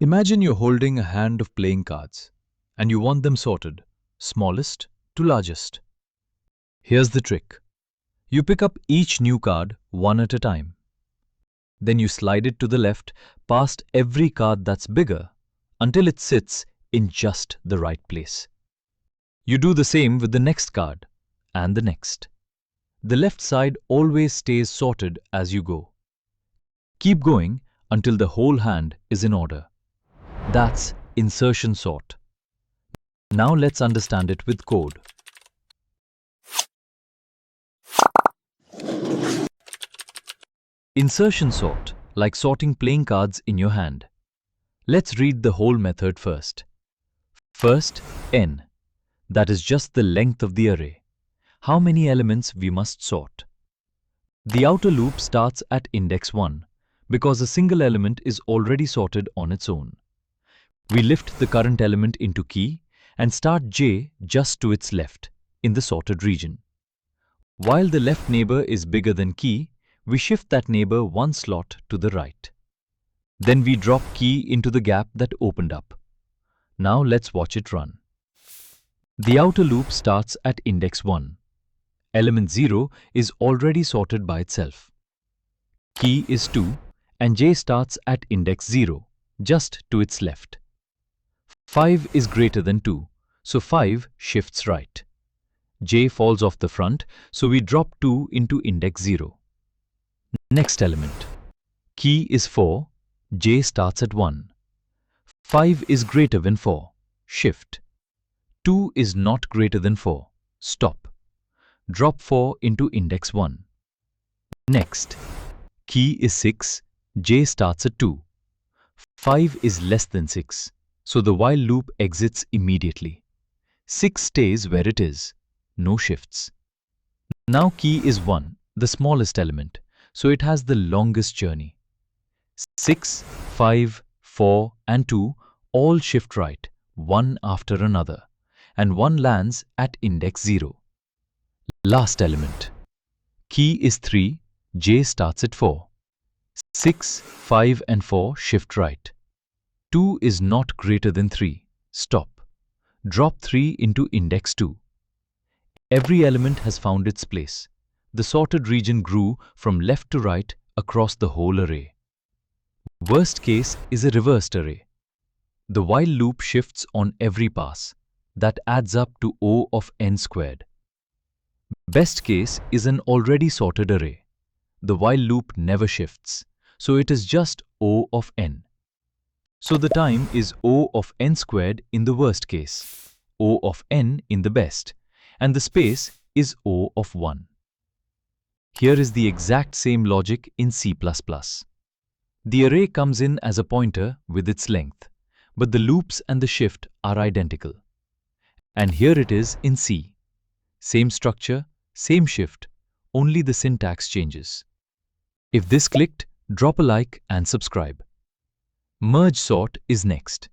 Imagine you're holding a hand of playing cards and you want them sorted, smallest to largest. Here's the trick. You pick up each new card one at a time. Then you slide it to the left past every card that's bigger until it sits in just the right place. You do the same with the next card and the next. The left side always stays sorted as you go. Keep going until the whole hand is in order. That's insertion sort. Now let's understand it with code. Insertion sort, like sorting playing cards in your hand. Let's read the whole method first. First, n. That is just the length of the array. How many elements we must sort. The outer loop starts at index 1 because a single element is already sorted on its own. We lift the current element into key and start j just to its left in the sorted region. While the left neighbor is bigger than key, we shift that neighbor one slot to the right. Then we drop key into the gap that opened up. Now let's watch it run. The outer loop starts at index 1. Element 0 is already sorted by itself. Key is 2 and j starts at index 0, just to its left. 5 is greater than 2, so 5 shifts right. J falls off the front, so we drop 2 into index 0. Next element. Key is 4, j starts at 1. 5 is greater than 4, shift. 2 is not greater than 4, stop. Drop 4 into index 1. Next. Key is 6, j starts at 2. 5 is less than 6. So the while loop exits immediately. 6 stays where it is, no shifts. Now key is 1, the smallest element, so it has the longest journey. 6, 5, 4 and 2 all shift right, one after another, and one lands at index 0. Last element. Key is 3, j starts at 4. 6, 5 and 4 shift right. 2 is not greater than 3. Stop. Drop 3 into index 2. Every element has found its place. The sorted region grew from left to right across the whole array. Worst case is a reversed array. The while loop shifts on every pass. That adds up to O of n squared. Best case is an already sorted array. The while loop never shifts, so it is just O of n. So the time is O of n squared in the worst case, O of n in the best, and the space is O of 1. Here is the exact same logic in C++. The array comes in as a pointer with its length, but the loops and the shift are identical. And here it is in C. Same structure, same shift, only the syntax changes. If this clicked, drop a like and subscribe. Merge sort is next.